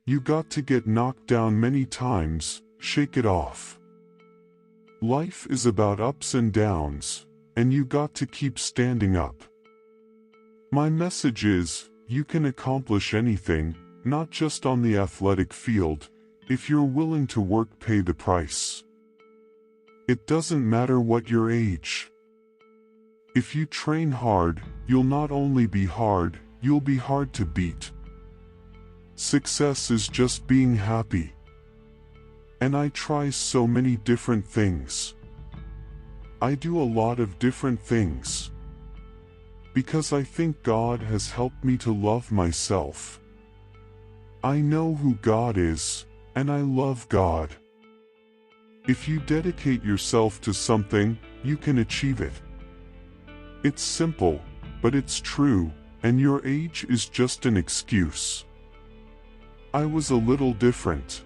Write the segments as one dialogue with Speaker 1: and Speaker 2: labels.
Speaker 1: You got to get knocked down many times, shake it off. Life is about ups and downs, and you got to keep standing up. My message is, you can accomplish anything, not just on the athletic field, if you're willing to work, pay the price. It doesn't matter what your age. If you train hard, you'll not only be hard, you'll be hard to beat. Success is just being happy. And I try so many different things. I do a lot of different things. Because I think God has helped me to love myself. I know who God is, and I love God. If you dedicate yourself to something, you can achieve it. It's simple, but it's true, and your age is just an excuse. I was a little different.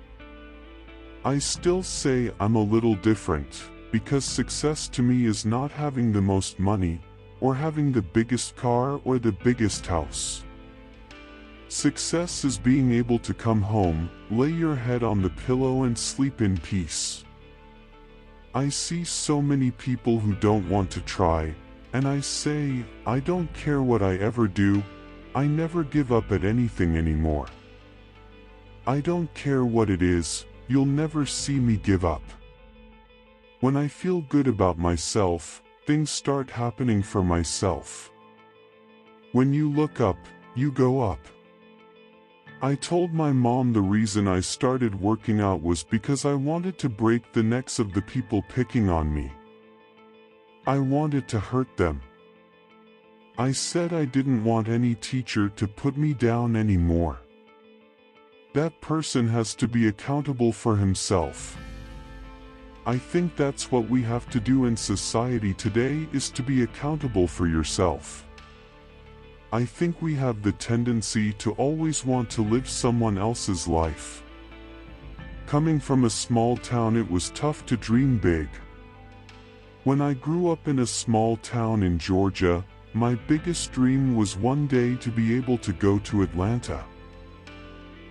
Speaker 1: I still say I'm a little different, because success to me is not having the most money, or having the biggest car or the biggest house. Success is being able to come home, lay your head on the pillow and sleep in peace. I see so many people who don't want to try, and I say, I don't care what I ever do, I never give up at anything anymore. I don't care what it is, you'll never see me give up. When I feel good about myself, things start happening for myself. When you look up, you go up. I told my mom the reason I started working out was because I wanted to break the necks of the people picking on me. I wanted to hurt them. I said I didn't want any teacher to put me down anymore. That person has to be accountable for himself. I think that's what we have to do in society today, is to be accountable for yourself. I think we have the tendency to always want to live someone else's life. Coming from a small town, it was tough to dream big. When I grew up in a small town in Georgia, my biggest dream was one day to be able to go to Atlanta.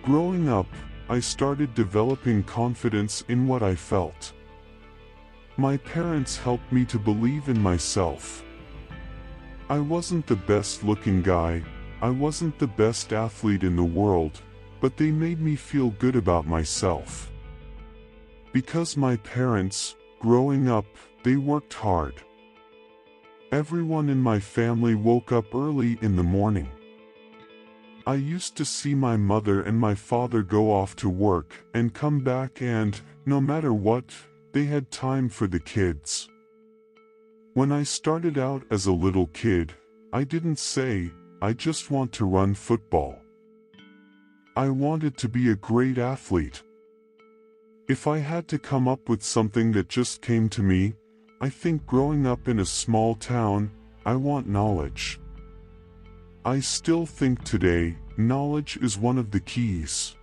Speaker 1: Growing up, I started developing confidence in what I felt. My parents helped me to believe in myself. I wasn't the best looking guy, I wasn't the best athlete in the world, but they made me feel good about myself. Because my parents, growing up, they worked hard. Everyone in my family woke up early in the morning. I used to see my mother and my father go off to work and come back, and, no matter what, they had time for the kids. When I started out as a little kid, I didn't say, I just want to run football. I wanted to be a great athlete. If I had to come up with something that just came to me, I think growing up in a small town, I want knowledge. I still think today, knowledge is one of the keys.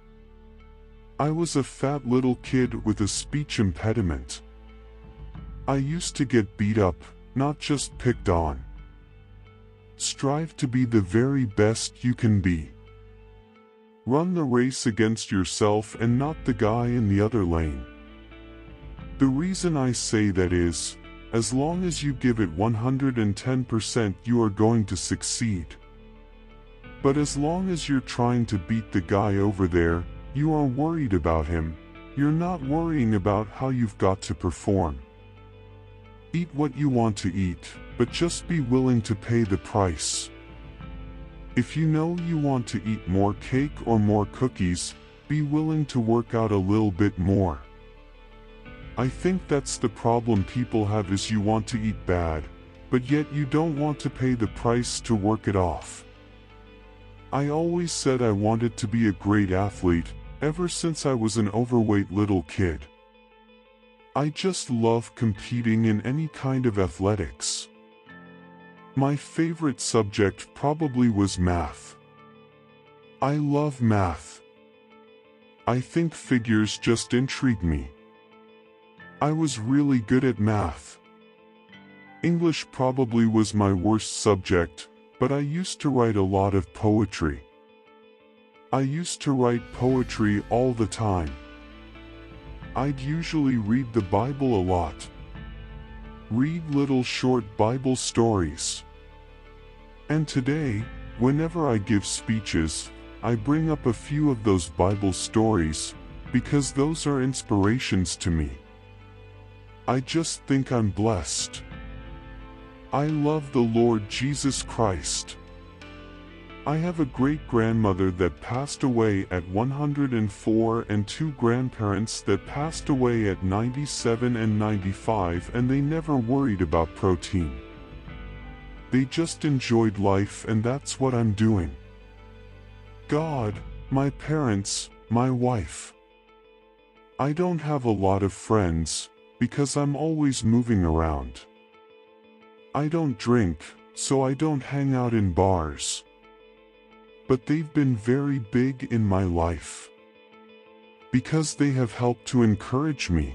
Speaker 1: I was a fat little kid with a speech impediment. I used to get beat up, not just picked on. Strive to be the very best you can be. Run the race against yourself and not the guy in the other lane. The reason I say that is, as long as you give it 110%, you are going to succeed. But as long as you're trying to beat the guy over there, you are worried about him, you're not worrying about how you've got to perform. Eat what you want to eat, but just be willing to pay the price. If you know you want to eat more cake or more cookies, be willing to work out a little bit more. I think that's the problem people have, is you want to eat bad, but yet you don't want to pay the price to work it off. I always said I wanted to be a great athlete, ever since I was an overweight little kid. I just love competing in any kind of athletics. My favorite subject probably was math. I love math. I think figures just intrigue me. I was really good at math. English probably was my worst subject, but I used to write a lot of poetry. I used to write poetry all the time. I'd usually read the Bible a lot. Read little short Bible stories. And today, whenever I give speeches, I bring up a few of those Bible stories, because those are inspirations to me. I just think I'm blessed. I love the Lord Jesus Christ. I have a great-grandmother that passed away at 104 and two grandparents that passed away at 97 and 95, and they never worried about protein. They just enjoyed life, and that's what I'm doing. God, my parents, my wife. I don't have a lot of friends, because I'm always moving around. I don't drink, so I don't hang out in bars. But they've been very big in my life, because they have helped to encourage me.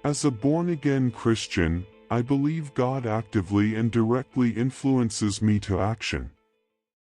Speaker 1: As a born-again Christian, I believe God actively and directly influences me to action.